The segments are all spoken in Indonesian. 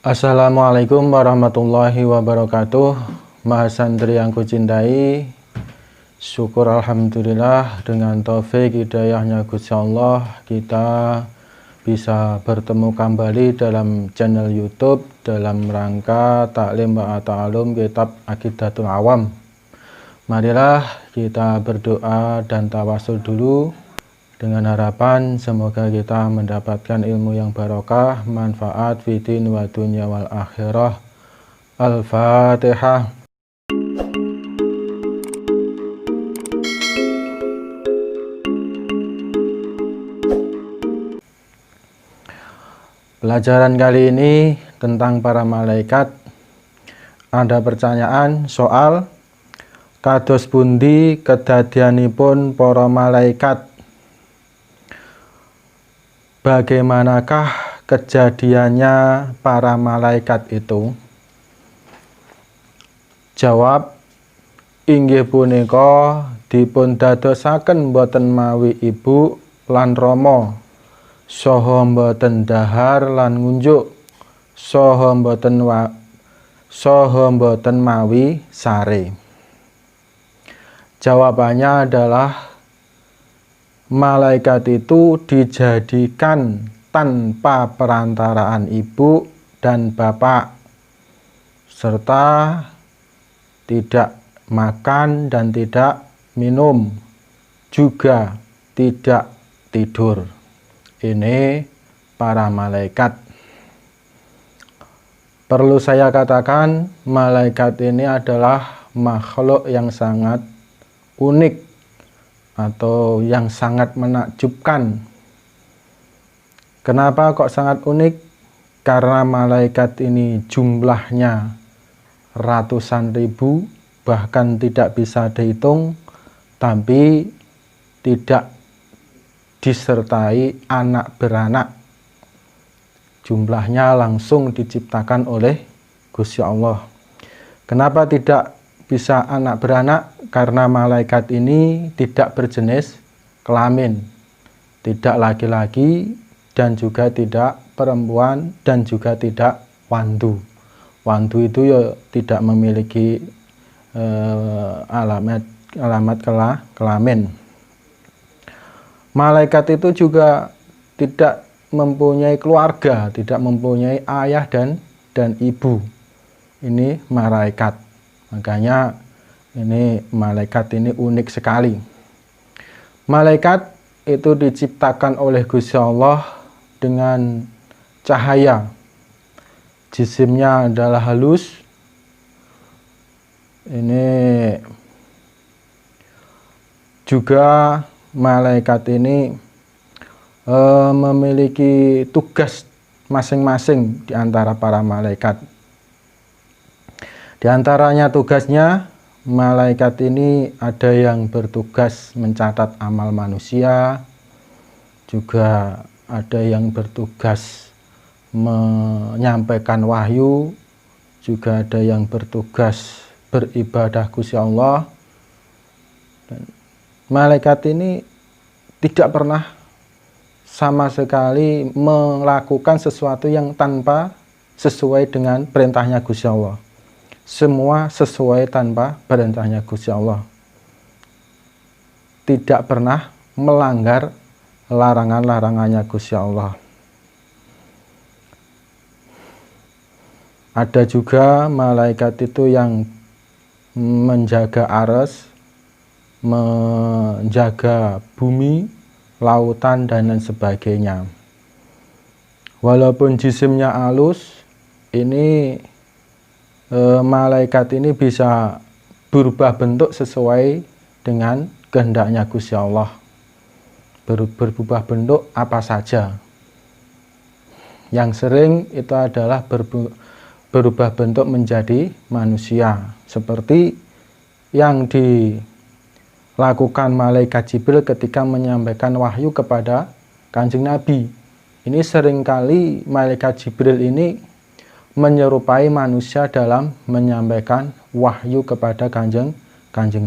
Assalamualaikum warahmatullahi wabarakatuh. Mahasantri yang kucintai, syukur alhamdulillah dengan taufik hidayahnya Gusti Allah kita bisa bertemu kembali dalam channel YouTube dalam rangka taklim wa ta'alum kitab Aqidatul Awam. Marilah kita berdoa dan tawasul dulu dengan harapan semoga kita mendapatkan ilmu yang barokah, manfaat fitin wa dunya wal akhirah. Al-Fatihah. Pelajaran kali ini tentang para malaikat. Ada pertanyaan soal kados pundi kedadianipun para malaikat? Bagaimanakah kejadiannya para malaikat itu? Jawab, inggih punika dipun dadosaken boten mawi ibu lan rama, saha boten dahar lan ngunjuk, saha boten mawi sare. Jawabannya adalah malaikat itu dijadikan tanpa perantaraan ibu dan bapak, serta tidak makan dan tidak minum, juga tidak tidur. Ini para malaikat. Perlu saya katakan, malaikat ini adalah makhluk yang sangat unik atau yang sangat menakjubkan. Kenapa kok sangat unik? Karena malaikat ini jumlahnya ratusan ribu, bahkan tidak bisa dihitung, tapi tidak disertai anak beranak. Jumlahnya langsung diciptakan oleh Gusti Allah. Kenapa tidak bisa anak beranak? Karena malaikat ini tidak berjenis kelamin, tidak laki-laki dan juga tidak perempuan dan juga tidak wandu. Wandu itu ya tidak memiliki alamat kelamin. Malaikat itu juga tidak mempunyai keluarga, tidak mempunyai ayah dan ibu. Ini malaikat. Makanya ini malaikat ini unik sekali. Malaikat itu diciptakan oleh Gusti Allah dengan cahaya. Jisimnya adalah halus. Ini juga malaikat ini memiliki tugas masing-masing di antara para malaikat. Di antaranya tugasnya, malaikat ini ada yang bertugas mencatat amal manusia, juga ada yang bertugas menyampaikan wahyu, juga ada yang bertugas beribadah Gusti Allah. Dan malaikat ini tidak pernah sama sekali melakukan sesuatu yang tanpa sesuai dengan perintahnya Gusti Allah. Semua sesuai tanpa perintahnya Gusti Allah. Tidak pernah melanggar larangan-larangannya Gusti Allah. Ada juga malaikat itu yang menjaga aras, menjaga bumi, lautan, dan lain sebagainya. Walaupun jisimnya halus, ini malaikat ini bisa berubah bentuk sesuai dengan kehendaknya Gusti Allah. Berubah bentuk apa saja. Yang sering itu adalah berubah bentuk menjadi manusia, seperti yang dilakukan malaikat Jibril ketika menyampaikan wahyu kepada Kanjeng Nabi. Ini seringkali malaikat Jibril ini menyerupai manusia dalam menyampaikan wahyu kepada kanjeng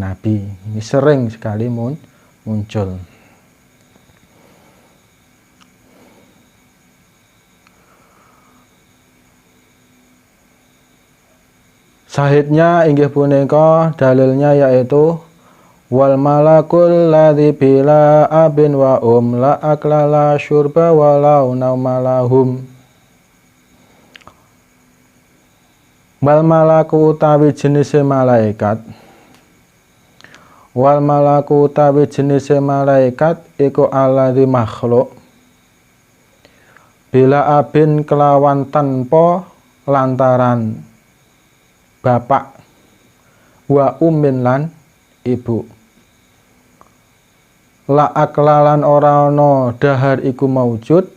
Nabi. Ini sering sekali muncul. Syahidnya inggih punika, dalilnya yaitu wal malakul ladzi bila abin wa la aklala syurba walau naumalahum. Wal malaku utawi jenise malaikat. Wal malaku utawi jenise malaikat iku alladzi makhluk bila abin kelawan tanpa lantaran bapak wa ummin lan ibu. La aklalan ora ana dahar iku maujud,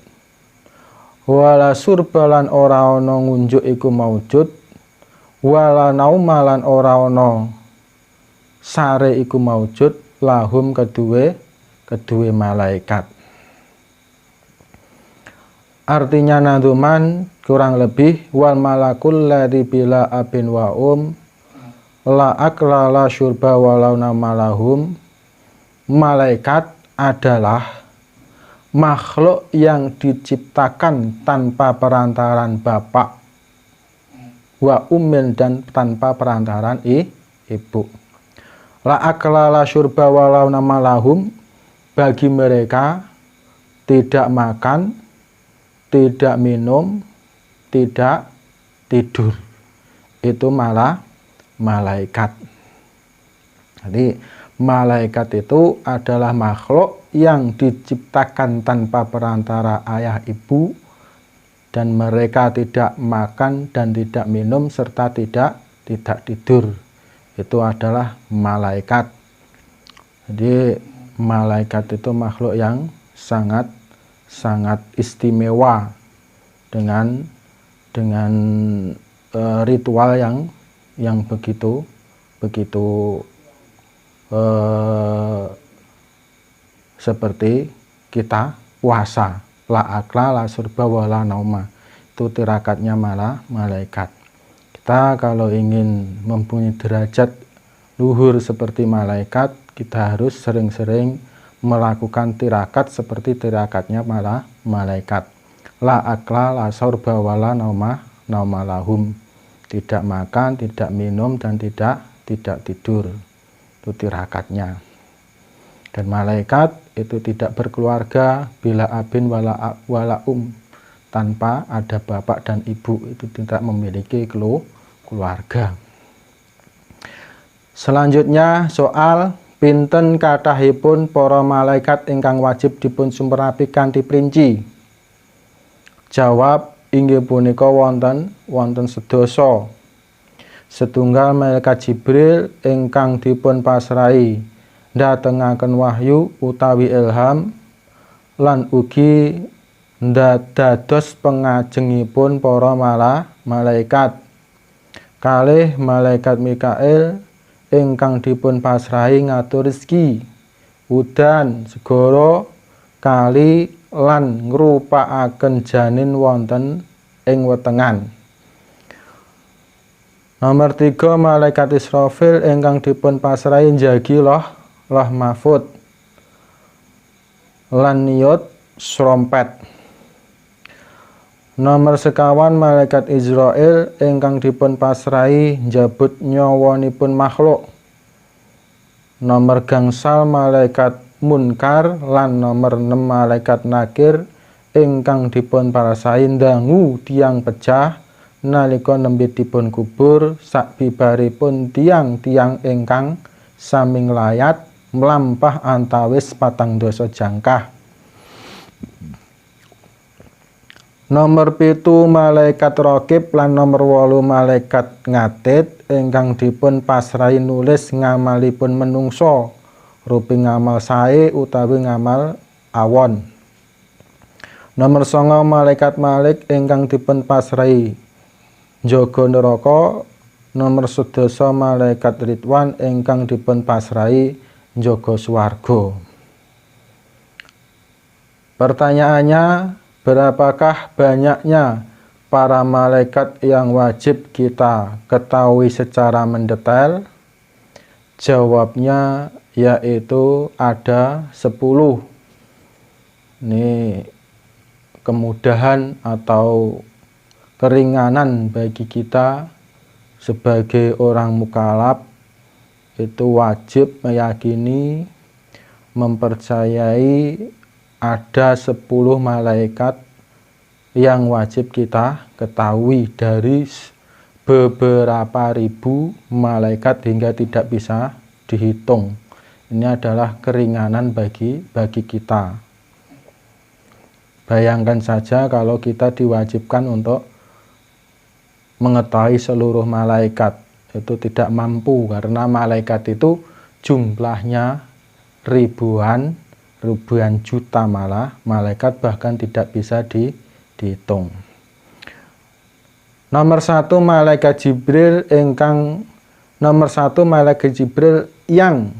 wala surbalan ora ana ngunjuk iku maujud, wala naumalan ora ana sare iku maujud lahum kedue malaikat. Artinya naduman kurang lebih wal malakul ladzi bila abin wa la aklala syurba walau namalahum. Malaikat adalah makhluk yang diciptakan tanpa perantaran bapak wa ummin dan tanpa perantaran ibu. La aklala syurba walau namalahum, bagi mereka tidak makan, tidak minum, tidak tidur. Itu malah malaikat. Jadi malaikat itu adalah makhluk yang diciptakan tanpa perantara ayah ibu, dan mereka tidak makan dan tidak minum serta tidak tidur. Itu adalah malaikat. Jadi malaikat itu makhluk yang sangat istimewa dengan ritual yang begitu seperti kita puasa, la akla la surba wala nauma. Itu tirakatnya malah malaikat. Kita kalau ingin mempunyai derajat luhur seperti malaikat, kita harus sering-sering melakukan tirakat seperti tirakatnya malah malaikat. La akla la surba wala nauma lahum. Tidak makan, tidak minum, dan tidak tidur. Itu tirakatnya. Dan malaikat itu tidak berkeluarga bila abin wala tanpa ada bapak dan ibu, itu tidak memiliki keluarga. Selanjutnya soal pinten kathahipun para malaikat ingkang wajib dipun sumperapi kanthi princi. Jawab inggih punika wonten sedasa. Setunggal malaikat Jibril ingkang dipun pasrahi ndatengaken wahyu utawi ilham lan ugi dados pengajengipun para malaikat. Kalih malaikat Mikail ingkang dipun pasrahi ngatur rezeki, udan, segara, kali lan ngrupakaken janin wonten ing wetengan. Nomor 3 malaikat Israfil ingkang dipun pasrahi njagi loh mahfud lan niyut srompet. Nomor 5 malaikat Israel ingkang dipun pasrahi njabut nyawanipun makhluk. Nomor gangsal malaikat Munkar lan nomor 6 malaikat Nakir ingkang dipun pasrahi ndangu tiang pecah nalika nembe dipun kubur sakbibaripun tiang-tiang ingkang sami nglayat mlampah antawis 4 jangkah. Nomor 7 malaikat Raqib lan nomor 8 malaikat Ngatid ingkang dipun pasrahi nulis ngamalipun menungso rupi ngamal sae utawi ngamal awon. Nomor 9 malaikat Malik ingkang dipun pasrahi njaga neraka. Nomor 11 malaikat Ridwan ingkang dipun pasrahi njaga swarga. Pertanyaannya, berapakah banyaknya para malaikat yang wajib kita ketahui secara mendetail? Jawabnya yaitu ada 10. Ini kemudahan atau keringanan bagi kita sebagai orang mukallaf itu wajib meyakini, mempercayai ada 10 malaikat yang wajib kita ketahui dari beberapa ribu malaikat hingga tidak bisa dihitung. Ini adalah keringanan bagi kita. Bayangkan saja kalau kita diwajibkan untuk mengetahui seluruh malaikat, itu tidak mampu karena malaikat itu jumlahnya ribuan juta, malah malaikat bahkan tidak bisa dihitung. Nomor 1 malaikat Jibril malaikat Jibril yang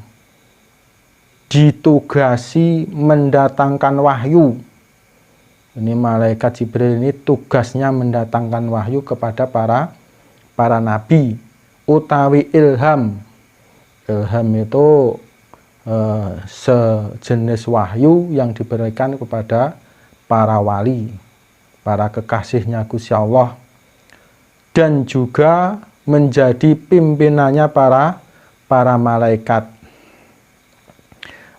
ditugasi mendatangkan wahyu. Ini malaikat Jibril ini tugasnya mendatangkan wahyu kepada para nabi, utawi ilham. Ilham itu sejenis wahyu yang diberikan kepada para wali, para kekasihnya Gusti Allah, dan juga menjadi pimpinannya para malaikat.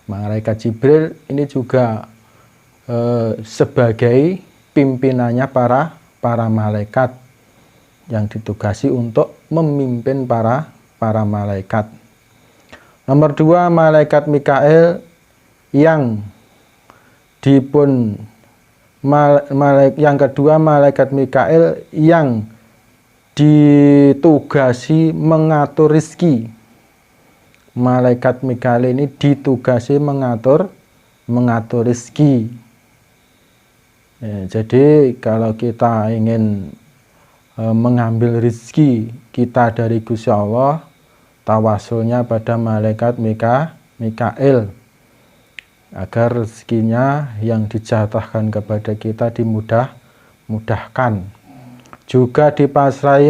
Malaikat Jibril ini juga sebagai pimpinannya para malaikat yang ditugasi untuk memimpin para malaikat. Nomor 2 malaikat Mikail yang kedua malaikat Mikail yang ditugasi mengatur rizki. Malaikat Mikail ini ditugasi mengatur rizki. Jadi kalau kita ingin mengambil rizki kita dari Gusti Allah, tawasulnya pada malaikat Mikail agar rezekinya yang dijatahkan kepada kita dimudahkan. Juga dipasrahi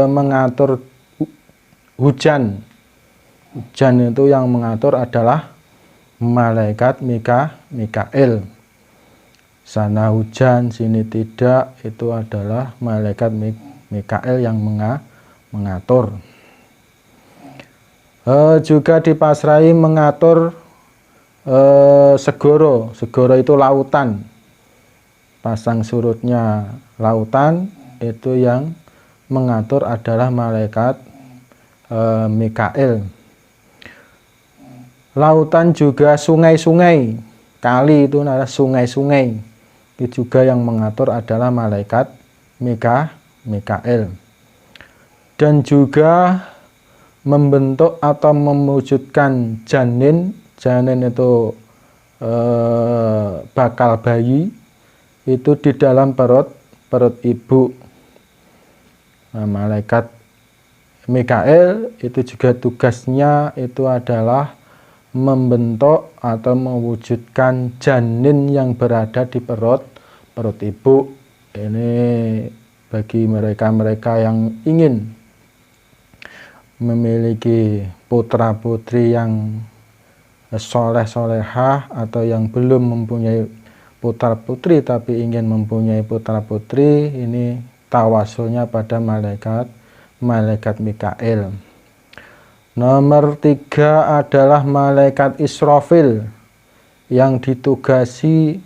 mengatur hujan. Hujan itu yang mengatur adalah malaikat Mikail. Sana hujan, sini tidak, itu adalah malaikat Mikail yang mengatur. Juga dipasrahi mengatur segoro. Segoro itu lautan, pasang surutnya lautan, itu yang mengatur adalah malaikat Mikail. Lautan juga sungai-sungai, kali itu adalah sungai-sungai, itu juga yang mengatur adalah malaikat Mikail. Dan juga membentuk atau mewujudkan janin itu bakal bayi itu di dalam perut ibu. Nah, malaikat Mikail itu juga tugasnya itu adalah membentuk atau mewujudkan janin yang berada di perut ibu. Ini bagi mereka yang ingin memiliki putra-putri yang soleh-solehah atau yang belum mempunyai putra-putri tapi ingin mempunyai putra-putri, ini tawasulnya pada malaikat Mikail. Nomor 3 adalah malaikat Israfil yang ditugasi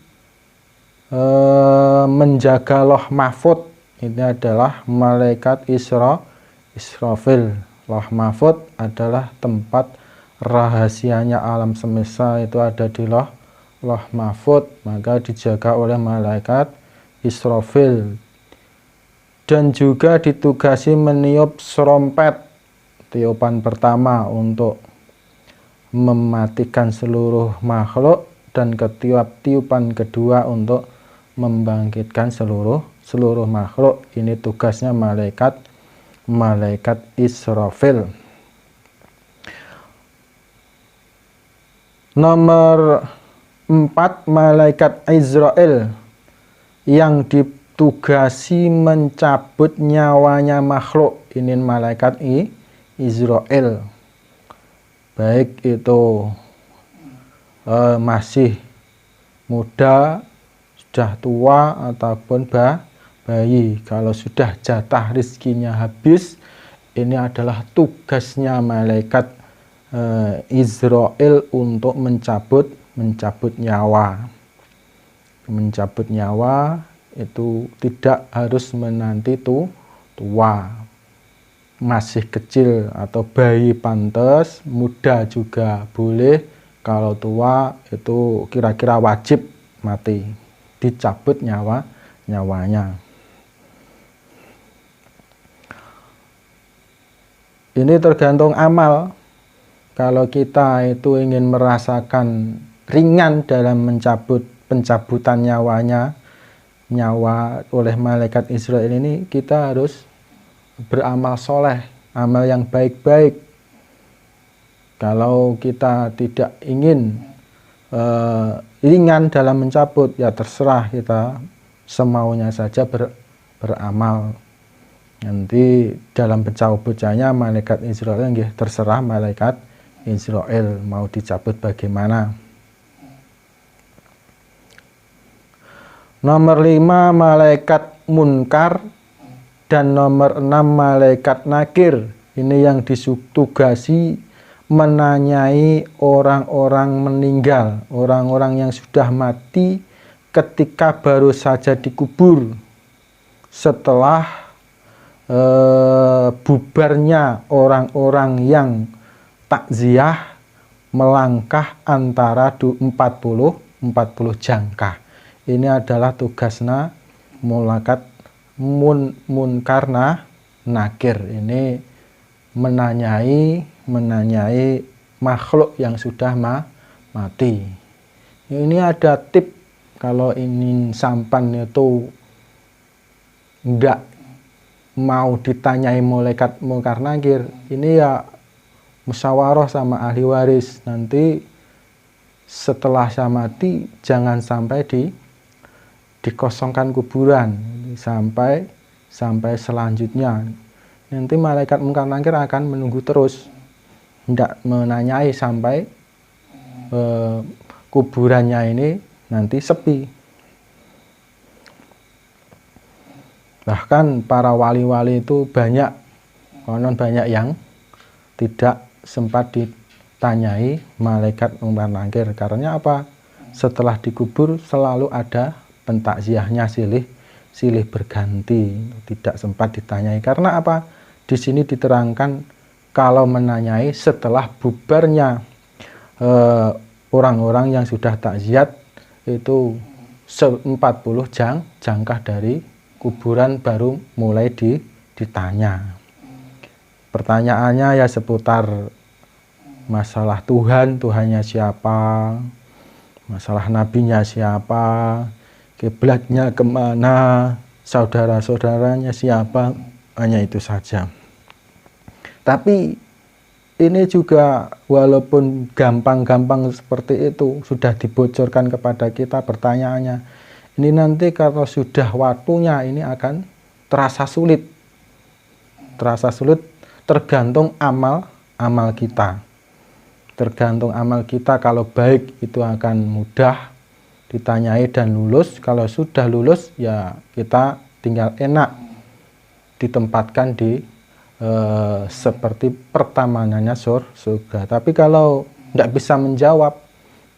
menjaga Lauh Mahfud. Ini adalah malaikat Israfil. Lauh Mahfud adalah tempat rahasianya alam semesta, itu ada di Lauh Mahfud, maka dijaga oleh malaikat Israfil. Dan juga ditugasi meniup serompet, tiupan pertama untuk mematikan seluruh makhluk, dan tiupan kedua untuk membangkitkan seluruh makhluk. Ini tugasnya malaikat Israfil. Nomor 4 malaikat Izrail yang ditugasi mencabut nyawanya makhluk. Ini malaikat Izrail, baik itu masih muda, sudah tua, ataupun bayi. Kalau sudah jatah rizkinya habis, ini adalah tugasnya malaikat Israel untuk mencabut nyawa. Mencabut nyawa itu tidak harus menanti tua. Masih kecil atau bayi pantas, muda juga boleh. Kalau tua itu kira-kira wajib mati, dicabut nyawanya. Ini tergantung amal. Kalau kita itu ingin merasakan ringan dalam pencabutan nyawa oleh malaikat Israel ini, kita harus beramal soleh, amal yang baik-baik. Kalau kita tidak ingin ringan dalam mencabut, ya terserah kita semaunya saja beramal. Nanti dalam pencabutannya malaikat Israel, terserah malaikat Israel mau dicabut bagaimana. Nomor 5 malaikat munkar dan nomor 6 malaikat nakir. Ini yang ditugasi menanyai orang-orang meninggal, orang-orang yang sudah mati ketika baru saja dikubur, setelah bubarnya orang-orang yang takziah melangkah antara 40 jangkah. Ini adalah tugasnya malaikat munkar nakir. Ini menanyai makhluk yang sudah mati. Ini ada tip, kalau ingin sampan itu enggak mau ditanyai malaikat munkar nakir, ini ya musyawarah sama ahli waris. Nanti setelah saya mati jangan sampai dikosongkan kuburan sampai selanjutnya. Nanti malaikat munkar nakir akan menunggu terus, tidak menanyai sampai kuburannya ini nanti sepi. Bahkan para wali-wali itu banyak yang tidak sempat ditanyai malaikat munkar nakir. Karena apa? Setelah dikubur selalu ada pentakziahnya silih berganti, tidak sempat ditanyai. Karena apa? Di sini diterangkan kalau menanyai setelah bubarnya orang-orang yang sudah takziat itu 40 jangkah dari kuburan baru mulai ditanya. Pertanyaannya ya seputar masalah Tuhannya siapa, masalah nabinya siapa, kiblatnya kemana, saudara-saudaranya siapa, hanya itu saja. Tapi ini juga walaupun gampang-gampang seperti itu sudah dibocorkan kepada kita pertanyaannya, ini nanti kalau sudah waktunya ini akan terasa sulit tergantung amal kita. Tergantung amal kita, kalau baik itu akan mudah ditanyai dan lulus. Kalau sudah lulus ya kita tinggal enak ditempatkan di seperti pertamanya surga. Tapi kalau tidak bisa menjawab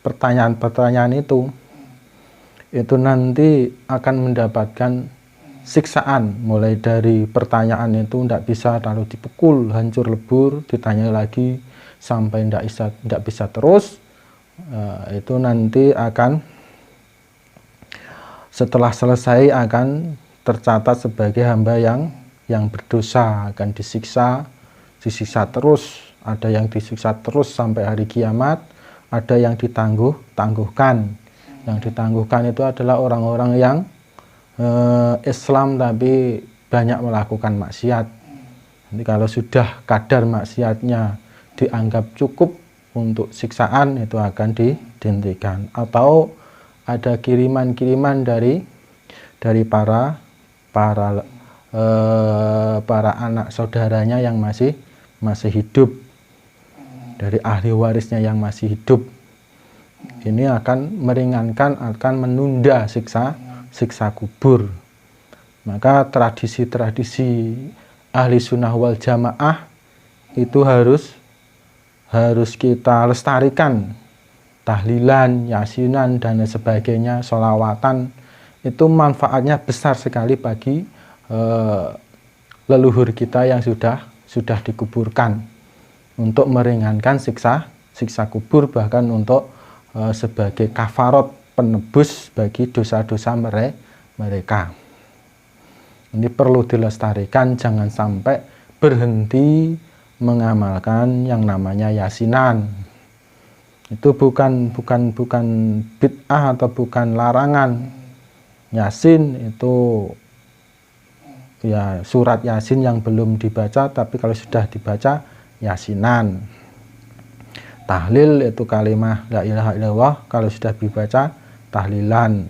pertanyaan-pertanyaan itu nanti akan mendapatkan siksaan. Mulai dari pertanyaan itu tidak bisa lalu dipukul hancur lebur, ditanya lagi sampai tidak bisa terus. Itu nanti akan setelah selesai akan tercatat sebagai hamba yang berdosa, akan disiksa terus. Ada yang disiksa terus sampai hari kiamat, ada yang ditangguhkan. Yang ditangguhkan itu adalah orang-orang yang Islam tapi banyak melakukan maksiat. Nanti kalau sudah kadar maksiatnya dianggap cukup untuk siksaan, itu akan dihentikan. Atau ada kiriman-kiriman dari para anak saudaranya yang masih hidup, dari ahli warisnya yang masih hidup. Ini akan meringankan, akan menunda siksa kubur. Maka tradisi-tradisi ahli sunnah wal jamaah itu harus kita lestarikan. Tahlilan, yasinan, dan sebagainya, sholawatan, itu manfaatnya besar sekali bagi leluhur kita yang sudah dikuburkan, untuk meringankan siksa kubur, bahkan untuk sebagai kafarat, penebus bagi dosa-dosa mereka. Ini perlu dilestarikan, jangan sampai berhenti mengamalkan yang namanya yasinan. Itu bukan bid'ah atau bukan larangan. Yasin itu ya surat Yasin yang belum dibaca, tapi kalau sudah dibaca yasinan. Tahlil itu kalimah la ilaha illallah, kalau sudah dibaca tahlilan.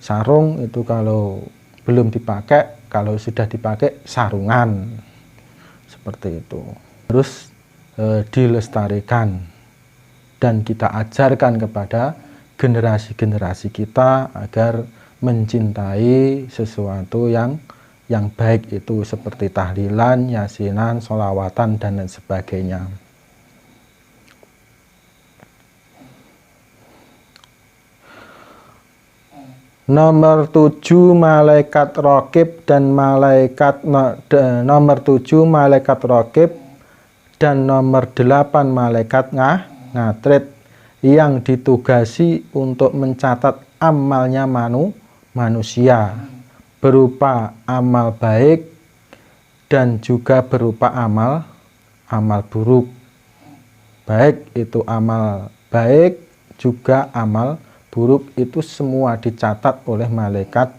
Sarung itu kalau belum dipakai, kalau sudah dipakai sarungan. Seperti itu. Terus dilestarikan dan kita ajarkan kepada generasi-generasi kita agar mencintai sesuatu yang baik, itu seperti tahlilan, yasinan, sholawatan, dan lain sebagainya. Nomor 7 malaikat raqib dan malaikat nomor 7 malaikat raqib dan nomor 8 malaikat ngatrit yang ditugasi untuk mencatat amalnya manusia berupa amal baik dan juga berupa amal buruk. Baik itu amal baik juga amal buruk, itu semua dicatat oleh malaikat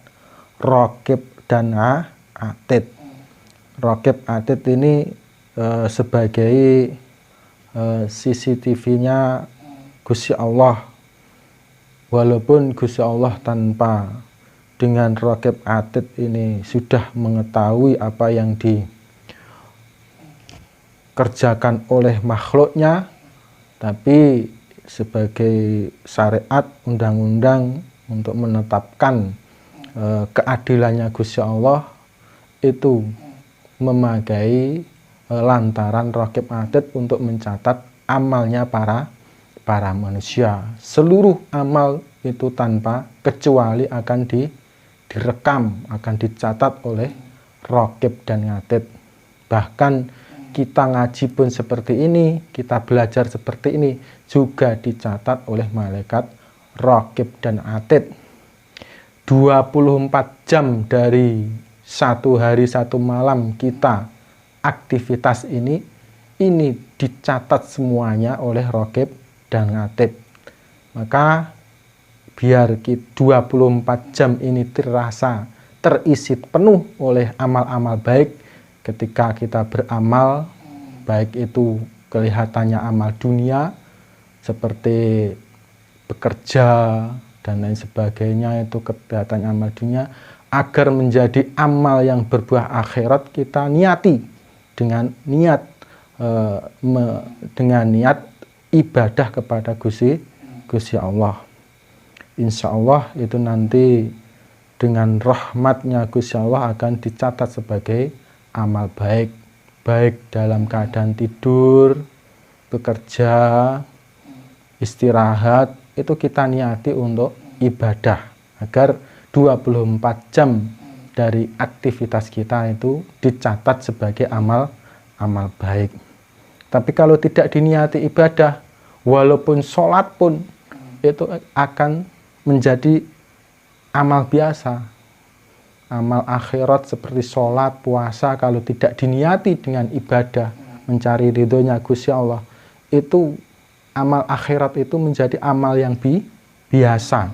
raqib dan atid. Raqib atid ini sebagai CCTV-nya Gusti Allah. Walaupun Gusti Allah tanpa dengan raqib atid ini sudah mengetahui apa yang dikerjakan oleh makhluknya, tapi sebagai syariat undang-undang untuk menetapkan keadilannya Gusti Allah itu memakai lantaran raqib atid untuk mencatat amalnya para manusia. Seluruh amal itu tanpa kecuali akan direkam, akan dicatat oleh raqib dan atid. Bahkan kita ngaji pun seperti ini, kita belajar seperti ini, juga dicatat oleh malaikat raqib dan atid. 24 jam dari satu hari satu malam kita aktivitas ini dicatat semuanya oleh raqib dan atid. Maka biar 24 jam ini terisi penuh oleh amal-amal baik. Ketika kita beramal, baik itu kelihatannya amal dunia seperti bekerja dan lain sebagainya, itu kelihatannya amal dunia, agar menjadi amal yang berbuah akhirat, kita niati dengan niat ibadah kepada Gusti Allah. Insya Allah itu nanti dengan rahmatnya Gusti Allah akan dicatat sebagai amal baik, baik dalam keadaan tidur, bekerja, istirahat, itu kita niati untuk ibadah agar 24 jam dari aktivitas kita itu dicatat sebagai amal baik. Tapi kalau tidak diniati ibadah, walaupun sholat pun itu akan menjadi amal biasa. Amal akhirat seperti sholat, puasa, kalau tidak diniati dengan ibadah, mencari ridhonya Gusti Allah, itu amal akhirat itu menjadi amal yang biasa.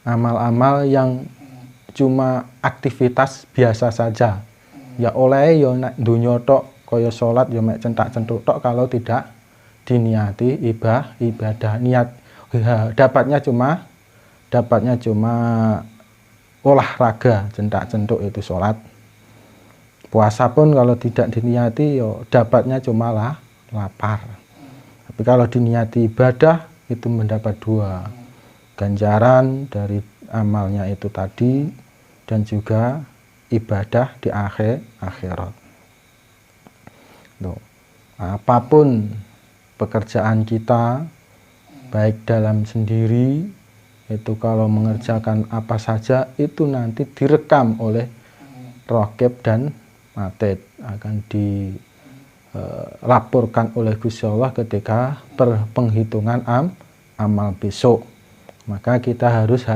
Amal-amal yang cuma aktivitas biasa saja. Ya oleh ya nek dunya tok kaya salat ya mek centak-centuk tok, kalau tidak diniati ibadah. Niat dapatnya cuma olahraga, centak-centuk itu salat. Puasa pun kalau tidak diniati ya dapatnya cuma lapar. Tapi kalau diniati ibadah itu mendapat 2 ganjaran dari amalnya itu tadi, dan juga ibadah di akhirat. Tuh. Apapun pekerjaan kita, baik dalam sendiri, itu kalau mengerjakan apa saja itu nanti direkam oleh Raqib dan Atid, akan dilaporkan oleh Gusti Allah ketika penghitungan amal besok. Maka kita harus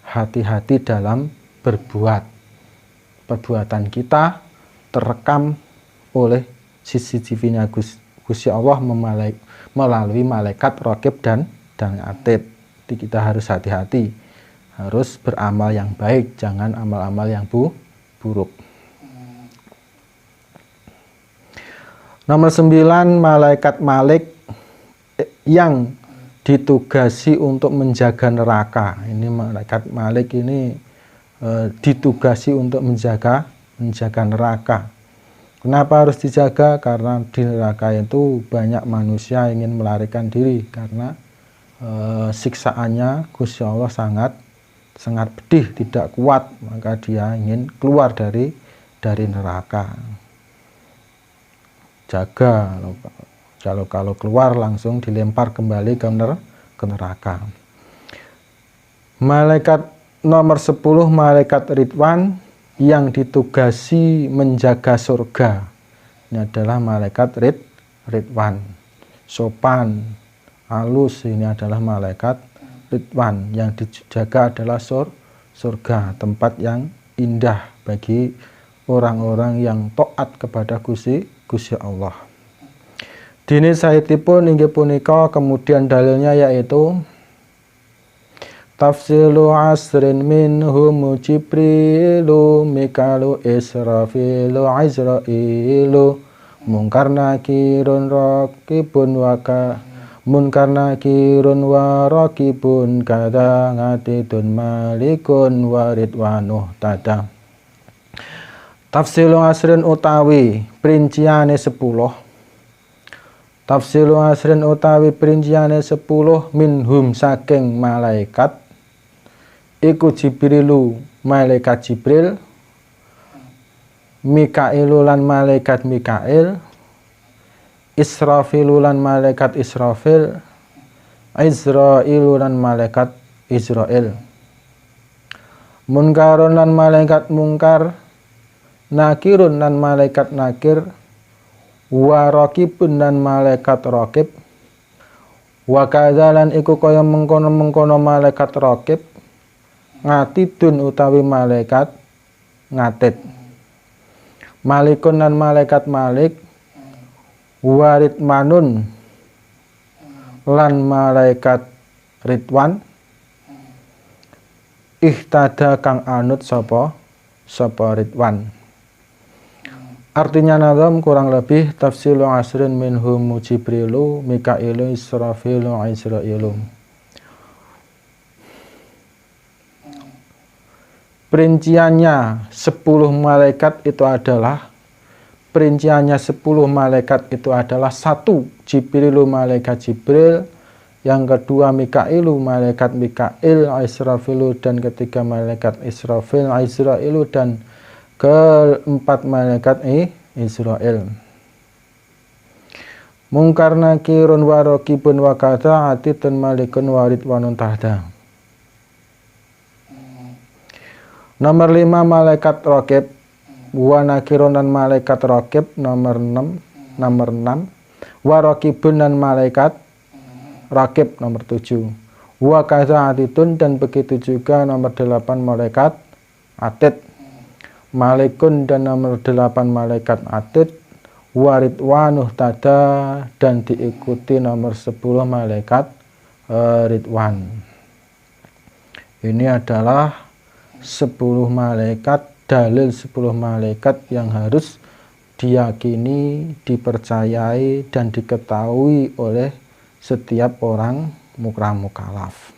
hati-hati dalam berbuat. Perbuatan kita terekam oleh CCTV-nya Gusti Allah melalui malaikat Raqib dan Atid. Jadi kita harus hati-hati, harus beramal yang baik, jangan amal-amal yang buruk. Nomor 9, malaikat Malik yang ditugasi untuk menjaga neraka. Ini malaikat Malik ini ditugasi untuk menjaga neraka. Kenapa harus dijaga? Karena di neraka itu banyak manusia ingin melarikan diri karena siksaannya Gusti Allah sangat pedih, tidak kuat, maka dia ingin keluar dari neraka. Jaga, kalau keluar langsung dilempar kembali ke neraka. Malaikat nomor 10, malaikat Ridwan yang ditugasi menjaga surga. Ini adalah malaikat Ridwan, sopan, halus. Ini adalah malaikat Ridwan, yang dijaga adalah surga, tempat yang indah bagi orang-orang yang taat kepada Gusti Allah. Dini saitipun inggih punika, kemudian dalilnya yaitu tafsilu asrin minhum Jibrilu Mikalu Israfilu Izrailu Munkar nakirun rakibun Munkar nakirun wa rakibun kada ngatidun malikun waridwanuh tada. Tafsilu asrin utawi perinciane 10. Tafsilu asrin utawi perinciane 10 minhum saking malaikat iku Jibrilu malaikat Jibril, Mikailu lan malaikat Mikail, Israfilu lan malaikat Israfil, Izrailu lan malaikat Izrail, Munkarun lan malaikat Munkar, Nakirun lan malaikat Nakir, wa Raqibun lan malaikat Raqib, wa kadzalan iku kaya mengkono-mengkono malaikat Raqib, Ngatidun utawi malaikat Ngatid, Malikun lan malaikat Malik, wa Ridmanun lan malaikat Ridwan, ihtada kang anut sapa Ridwan. Artinya nazam kurang lebih tafsilu asrin minhum Jibrilu, Mikailu, Israfilu, Izrailu. Perinciannya 10 malaikat itu adalah satu Jibrilu malaikat Jibril, yang kedua Mikailu malaikat Mikail, Israfilu dan ketiga malaikat Israfil, Izrailu dan keempat malaikat Israel. Munkar nakirun wa raqibun wa kata atitun malikun wa ridwanun tahda. Nomor 5 malaikat Raqib, wa nakirun dan malaikat Raqib. Nomor 6 wa raqibun dan malaikat Raqib. Nomor 7 wa kata atitun, dan begitu juga nomor 8 malaikat Atid. Malikun dan nomor 8 malaikat Atid, waridwanuh tada, dan diikuti nomor 10 malaikat Ridwan. Ini adalah 10 malaikat, dalil 10 malaikat yang harus diyakini, dipercayai dan diketahui oleh setiap orang mukallaf.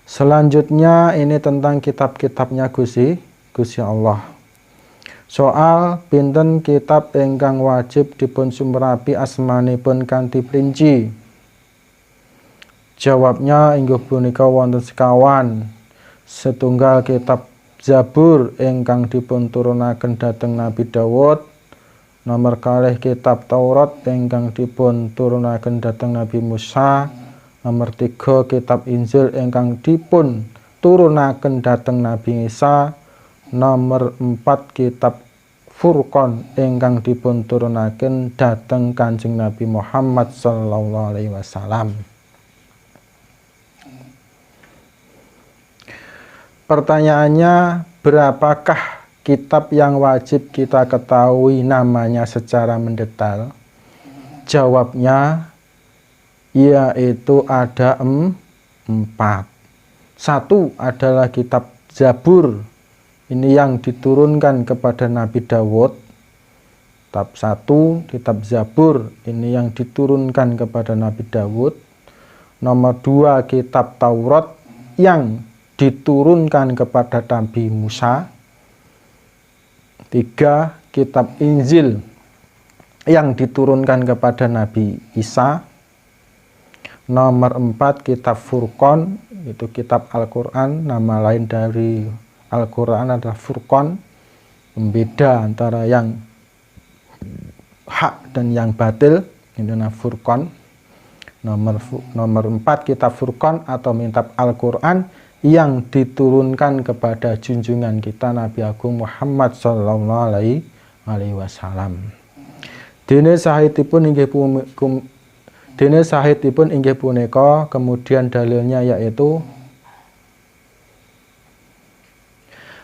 Selanjutnya ini tentang kitab-kitabnya Gusti Allah. Soal pinten kitab ingkang wajib dipun sumrapi asmanipun kanthi princi. Jawabnya inggih punika wonten sekawan. Setunggal kitab Zabur ingkang dipun turunaken dhateng Nabi Dawud. Nomor kalih kitab Taurat ingkang dipun turunaken dhateng Nabi Musa. Nomor 3 kitab Injil ingkang dipun turunaken dhateng Nabi Isa. Nomor 4 kitab Furqan ingkang dipun turunaken dhateng Kanjeng Nabi Muhammad sallallahu alaihi wasallam. Pertanyaannya, berapakah kitab yang wajib kita ketahui namanya secara mendetail? Jawabnya, yaitu ada 4. Satu adalah kitab Zabur. Ini yang diturunkan kepada Nabi Dawud. Kitab 1, kitab Zabur. Ini yang diturunkan kepada Nabi Dawud. Nomor 2, kitab Taurat yang diturunkan kepada Nabi Musa. 3, kitab Injil yang diturunkan kepada Nabi Isa. Nomor 4, kitab Furqan, itu kitab Al-Quran. Nama lain dari Al-Quran adalah Furqan, pembeda antara yang hak dan yang batil. Itu namanya Furqan. Nomor 4, kitab Furqan atau kitab Al-Quran yang diturunkan kepada junjungan kita Nabi Agung Muhammad sallallahu alaihi wasallam. Dene sahihipun inggih punika, kemudian dalilnya yaitu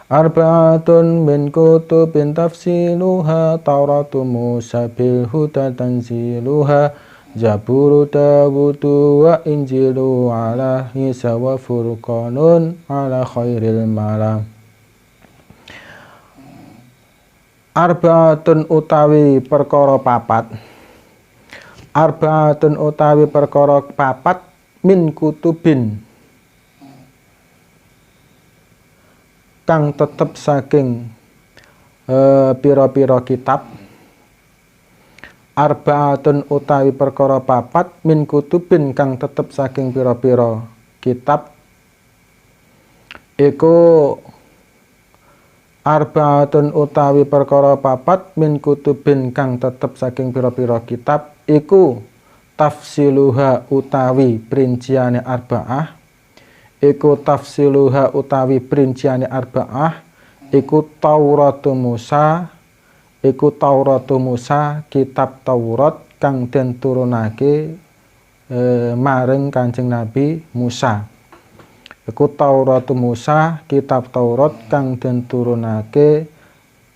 arba'atun min kutubin tafsiluha Tauratu Musa bil huda tanziluha Zaburu Dawudu wa Injilu ala Isa wa Furqanun ala khairil malam. Arba'atun utawi perkara papat. Arba'atun utawi perkara papat min kutubin kang tetep saking pira-pira kitab. Arba'atun utawi perkara papat min kutubin kang tetep saking pira-pira kitab. Iku arba'atun utawi perkara papat min kutubin kang tetep saking pira-pira kitab. Iku tafsiluha utawi perinciane arba'ah. Iku tafsiluha utawi perinciane arba'ah. Iku Tauratu Musa. Iku Tauratu Musa, kitab Taurat kang den turunake maring Kanjeng Nabi Musa. Iku Tauratu Musa, kitab Taurat kang den turunake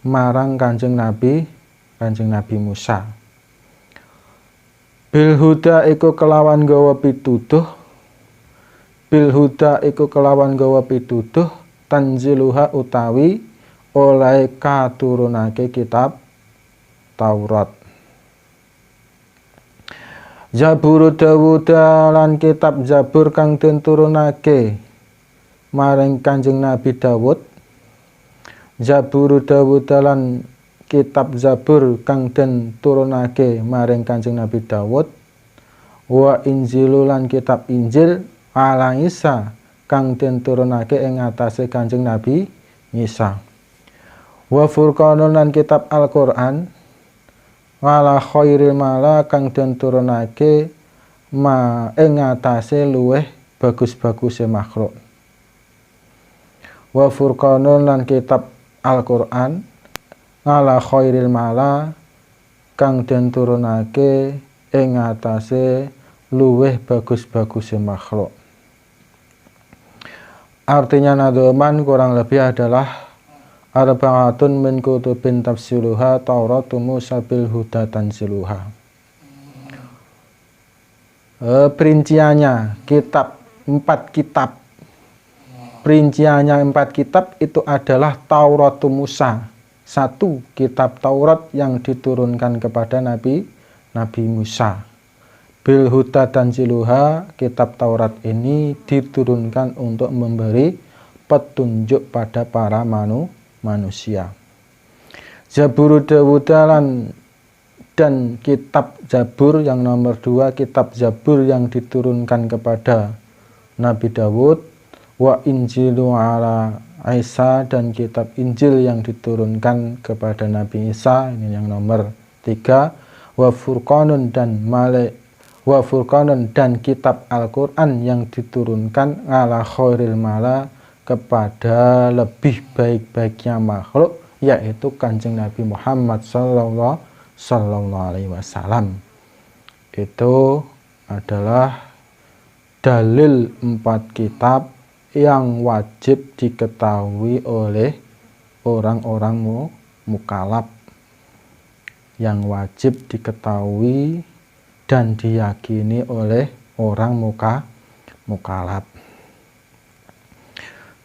marang Kanjeng Nabi Musa. Bil huda iku kelawan gawa pituduh. Bil huda iku kelawan gawa pituduh tanziluha utawi oleh katurunake kitab Taurat. Zabur Dawud lan kitab Zabur kang den turunake maring Kanjeng Nabi Dawud. Zabur Dawud lan kitab Zabur kang den turunake maring Kanjeng Nabi Dawud. Wa Injilu lan kitab Injil ala Isa kang den turunake ing atase Kanjeng Nabi Isa. Wa Furqanun lan kitab Al-Quran wala khairil mala kang den turunake ing atase luweh bagus-baguse makhluk. Wa Furqanun lan kitab Al-Quran wala khairil mala kang den turunake ing atase luweh bagus-baguse makhluk. Artinya nadhoman kurang lebih adalah arba'atun min kutubin tafsiluha Tauratu Musa bil huda tanziluha. Perinciannya kitab 4 kitab. Perinciannya 4 kitab itu adalah Tauratu Musa. 1 kitab Taurat yang diturunkan kepada Nabi Musa. Bil huda tanziluha, kitab Taurat ini diturunkan untuk memberi petunjuk pada para manusia. Zabur Dawud dan kitab Zabur yang nomor 2, kitab Zabur yang diturunkan kepada Nabi Dawud. Wa Injilu ala Isa dan kitab Injil yang diturunkan kepada Nabi Isa, ini yang nomor 3. Wa furqanun dan kitab Al-Quran yang diturunkan ala khairil mala kepada lebih baik-baiknya makhluk, yaitu Kanjeng Nabi Muhammad sallallahu alaihi wasallam. Itu adalah dalil 4 kitab yang wajib diketahui oleh orang-orang mukallaf, yang wajib diketahui dan diyakini oleh orang mukallaf.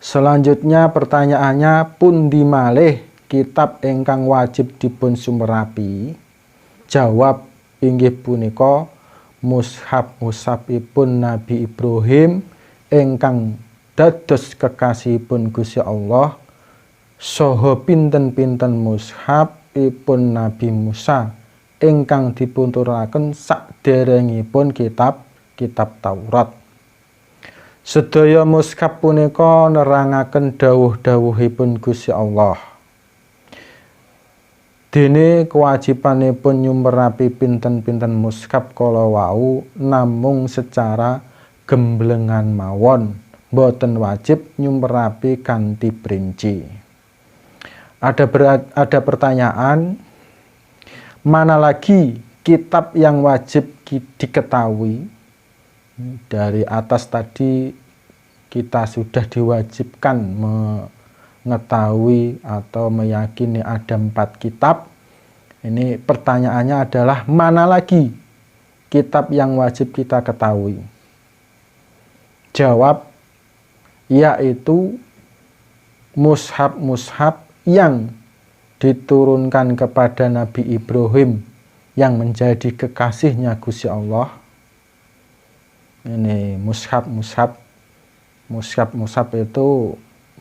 Selanjutnya pertanyaannya, pundi malih kitab ingkang wajib dipun sumerapi? Jawab, inggih punika mushaf-mushafipun Nabi Ibrahim ingkang dados kekasihipun Gusti Allah, saha pinten-pinten mushafipun Nabi Musa ingkang dipunturaken saderengipun kitab Taurat. Sedaya mushaf punika nerangaken dawuh-dawuhipun Gusti Allah. Dene kewajibanipun nyumerapi pinten-pinten mushaf kala wau namung secara gemblengan mawon, boten wajib nyumerapi kanthi perinci. Ada pertanyaan, mana lagi kitab yang wajib diketahui? Dari atas tadi kita sudah diwajibkan mengetahui atau meyakini ada 4 kitab. Ini pertanyaannya adalah, mana lagi kitab yang wajib kita ketahui? Jawab, yaitu mushaf-mushaf yang diturunkan kepada Nabi Ibrahim yang menjadi kekasihnya Gusti Allah. Ini mushaf itu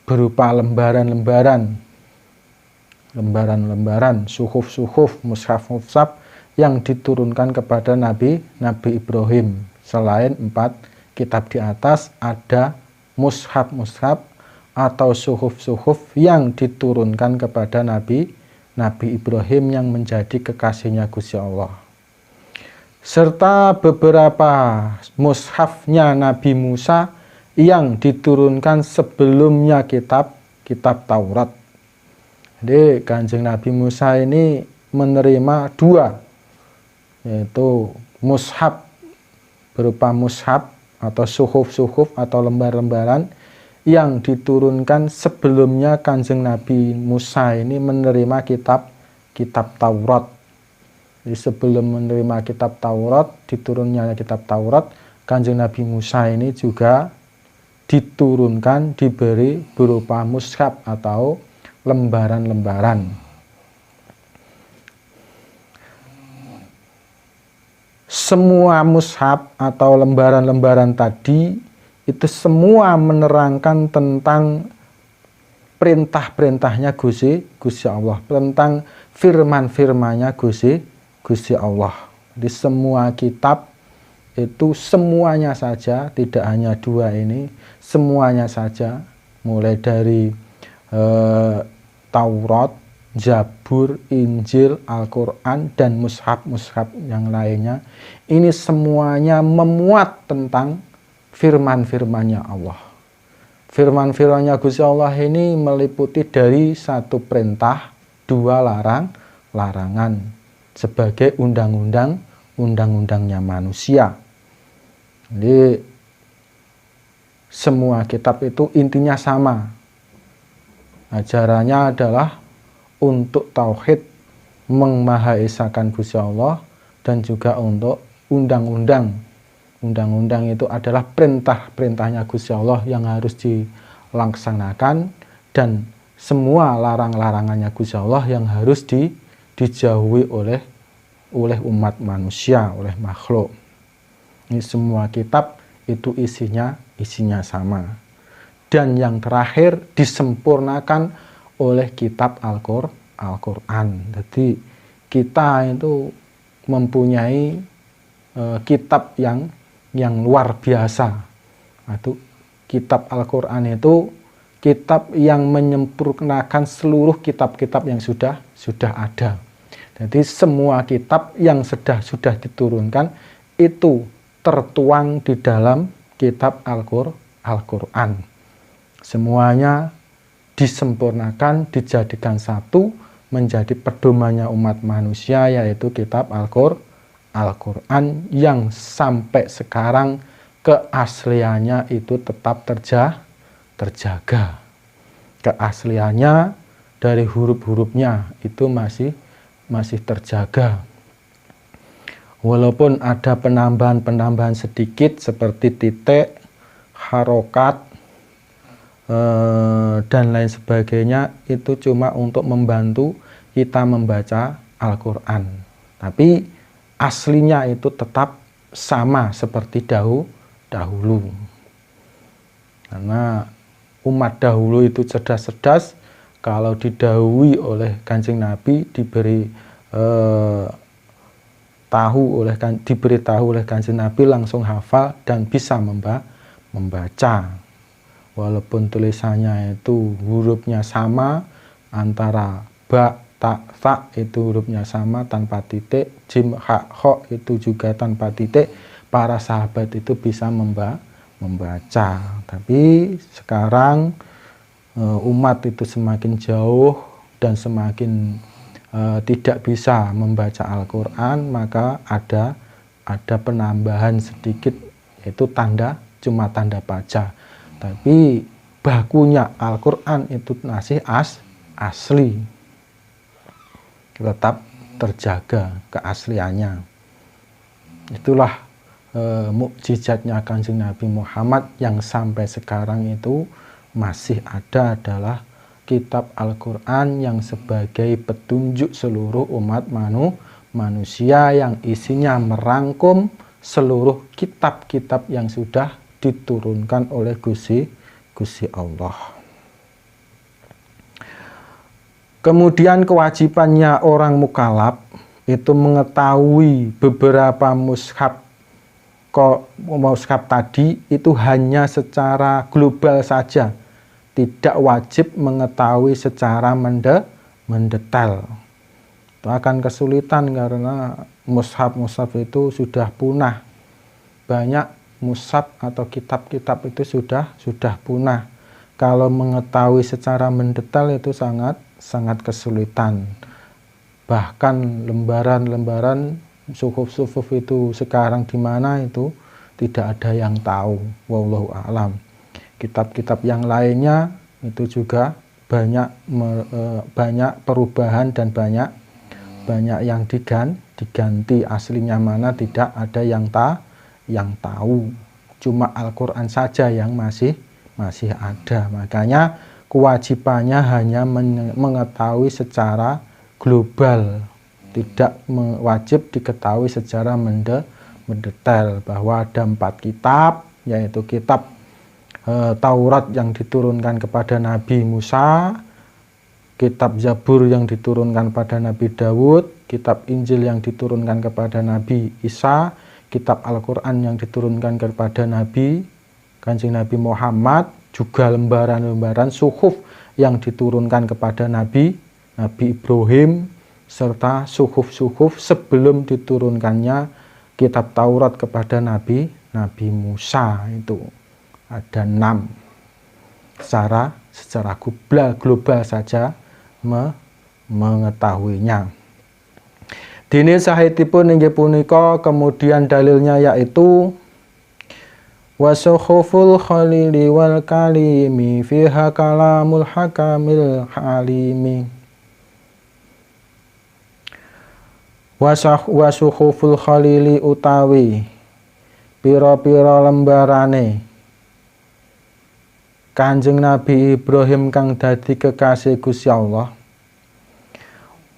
berupa lembaran-lembaran, suhuf, mushaf yang diturunkan kepada Nabi Ibrahim. Selain 4 kitab di atas, ada mushaf atau suhuf yang diturunkan kepada Nabi Ibrahim yang menjadi kekasihnya Gusti Allah. Serta beberapa mushafnya Nabi Musa yang diturunkan sebelumnya kitab Taurat. Jadi Kanjeng Nabi Musa ini menerima 2, yaitu mushaf berupa mushaf atau suhuf atau lembar-lembaran yang diturunkan sebelumnya Kanjeng Nabi Musa ini menerima kitab Taurat. Jadi sebelum menerima kitab Taurat, diturunnya kitab Taurat, Kanjeng Nabi Musa ini juga diturunkan, diberi berupa mushaf atau lembaran-lembaran. Semua mushaf atau lembaran-lembaran tadi itu semua menerangkan tentang perintah-perintahnya Gusti Allah, tentang firman-firmannya Gusti Allah. Di semua kitab itu semuanya saja, tidak hanya 2 ini, semuanya saja, mulai dari Taurat, Zabur, Injil, Al-Quran, dan mushaf yang lainnya, ini semuanya memuat tentang firman-firmannya Allah. Firman-firmannya Gusti Allah ini meliputi dari 1 perintah, 2 larangan sebagai undang-undangnya manusia. Jadi semua kitab itu intinya sama. Ajarannya adalah untuk tauhid, mengmahaesakan Gusti Allah, dan juga untuk undang-undang. Undang-undang itu adalah perintah-perintahnya Gusti Allah yang harus dilaksanakan, dan semua larang-larangannya Gusti Allah yang harus dijauhi oleh umat manusia, oleh makhluk. Ini semua kitab itu isinya sama. Dan yang terakhir disempurnakan oleh kitab Al-Quran. Jadi kita itu mempunyai kitab yang luar biasa. Kitab Al-Quran itu kitab yang menyempurnakan seluruh kitab-kitab yang sudah ada. Jadi semua kitab yang sudah diturunkan itu tertuang di dalam kitab Al-Quran. Semuanya disempurnakan, dijadikan satu, menjadi pedomannya umat manusia, yaitu kitab Al-Quran yang sampai sekarang keasliannya itu tetap terjaga. Keasliannya dari huruf-hurufnya itu masih terjaga. Walaupun ada penambahan sedikit seperti titik, harokat, dan lain sebagainya, itu cuma untuk membantu kita membaca Al-Quran. Tapi aslinya itu tetap sama seperti dahulu. Karena umat dahulu itu cerdas-cerdas, kalau didahului oleh Kanjeng Nabi, diberitahu oleh Kanjeng Nabi, langsung hafal dan bisa membaca. Walaupun tulisannya itu hurufnya sama, antara ba, ta, fa itu hurufnya sama tanpa titik, jim, ha, ho itu juga tanpa titik, para sahabat itu bisa membaca. Tapi sekarang umat itu semakin jauh dan semakin tidak bisa membaca Al-Quran, maka ada penambahan sedikit, yaitu cuma tanda baca. Tapi bakunya Al-Quran itu masih asli, tetap terjaga keasliannya. Itulah mukjizatnya Kanjeng Nabi Muhammad yang sampai sekarang itu masih ada, adalah kitab Al-Quran yang sebagai petunjuk seluruh umat manusia, yang isinya merangkum seluruh kitab-kitab yang sudah diturunkan oleh Gusti Allah. Kemudian kewajibannya orang mukallaf itu mengetahui beberapa mushaf tadi itu hanya secara global saja, tidak wajib mengetahui secara mendetail. Itu akan kesulitan karena mushaf itu sudah punah. Banyak mushaf atau kitab-kitab itu sudah punah. Kalau mengetahui secara mendetail itu sangat kesulitan. Bahkan lembaran suhuf itu sekarang di mana itu tidak ada yang tahu. Wallahu a'lam. Kitab-kitab yang lainnya itu juga banyak perubahan dan banyak yang diganti. Aslinya mana tidak ada yang tahu. Cuma Al-Quran saja yang masih ada. Makanya kewajibannya hanya mengetahui secara global, tidak wajib diketahui secara mendetail, bahwa ada 4 kitab, yaitu kitab Taurat yang diturunkan kepada Nabi Musa, kitab Zabur yang diturunkan pada Nabi Dawud, kitab Injil yang diturunkan kepada Nabi Isa, kitab Al-Quran yang diturunkan kepada Kanjeng Nabi Muhammad, juga lembaran-lembaran suhuf yang diturunkan kepada Nabi Ibrahim, serta suhuf-suhuf sebelum diturunkannya kitab Taurat kepada Nabi Musa. Itu ada 6. Secara global saja mengetahuinya. Dene sahitipun inggih punika, kemudian dalilnya yaitu wasuhuful khalili wal kalimi fiha kalamul hakamil halimi. Wasuhuful khalili utawi pira-pira lembarane Kanjeng Nabi Ibrahim kang dadi kekasih Gusti Allah.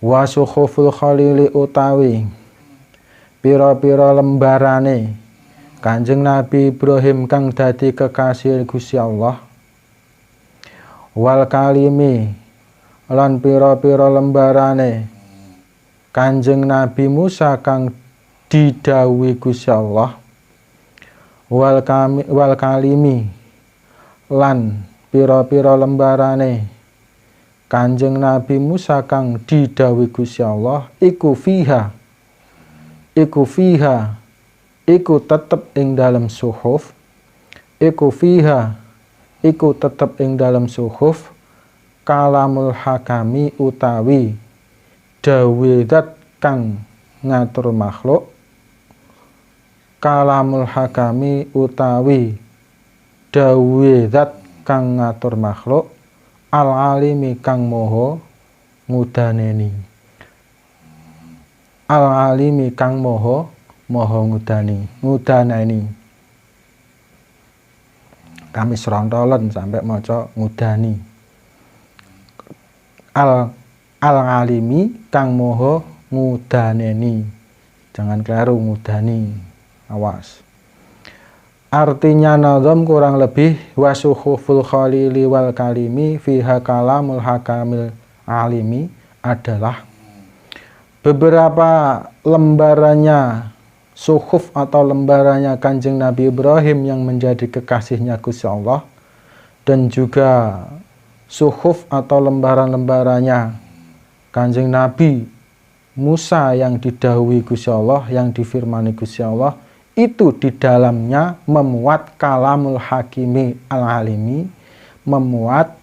Wasuhuful khalili utawi pira-pira lembarane Kanjeng Nabi Ibrahim kang dadi kekasih Gusti Allah. Wal kalimi lan pira-pira lembarane Kanjeng Nabi Musa kang didhawuhi Gusti Allah. Wal kalimi lan pira-pira lembarane Kanjeng Nabi Musa kang didhawuhi Gusti Allah iku iku tetep ing dalam suhuf iku tetep ing dalam suhuf kalamul hakami utawi dawuh zat kang ngatur makhluk kalamul hakami utawi dawuh zat kang ngatur makhluk al-alimi kang moho ngudaneni al-alimi kang moho ngudaneni kami serontolen sampai maca ngudani al-alimi kang moho ngudaneni, jangan keliru ngudani, awas. Artinya nazam kurang lebih wasuhuful khalili wal kalimi fiha kalamul hakamil alimi adalah beberapa lembarannya suhuf atau lembarannya Kanjeng Nabi Ibrahim yang menjadi kekasihnya Gusti Allah, dan juga suhuf atau lembaran-lembarannya Kanjeng Nabi Musa yang didhawuhi Gusti Allah, yang difirmani Gusti Allah, itu di dalamnya memuat kalamul hakimi al-alimi, memuat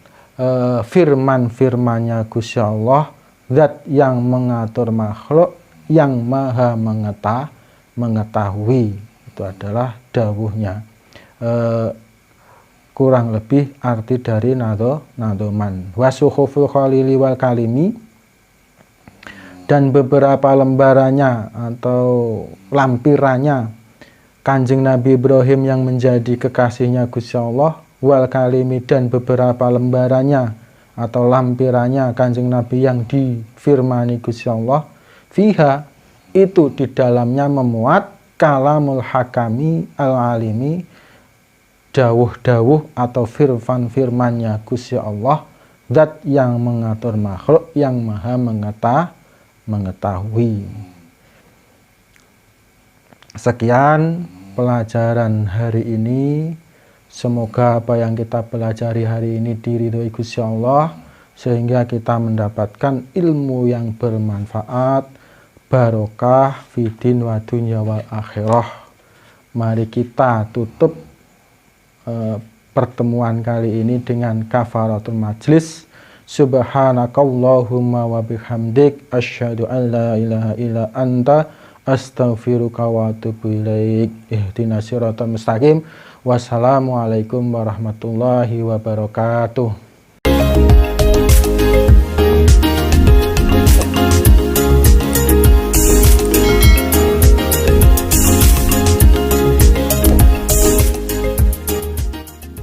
firman-firmannya Gusti Allah, zat yang mengatur makhluk, yang maha mengetahui. Itu adalah dawuhnya. Kurang lebih arti dari nadoman wasuhuful khalili wal kalimi, dan beberapa lembarannya atau lampirannya Kanjeng Nabi Ibrahim yang menjadi kekasihnya Gusti Allah, wal kalimi, dan beberapa lembarannya atau lampirannya Kanjeng Nabi yang difirmani Gusti Allah, fiha, itu di dalamnya memuat kalamul hakami al-alimi, dawuh-dawuh atau firman-firmannya Gusti Allah, zat yang mengatur makhluk, yang maha mengetahui. Sekian pelajaran hari ini. Semoga apa yang kita pelajari hari ini diridhoi Gusti Allah, sehingga kita mendapatkan ilmu yang bermanfaat, barokah fidin wa dunya wal akhirah. Mari kita tutup pertemuan kali ini dengan kafaratul majlis. Subhanakallahumma wa bihamdik asyhadu an la ilaha illa anta astaghfiruka wa atubu ilaik. Ihdinas siratal mustaqim. Wassalamualaikum warahmatullahi wabarakatuh.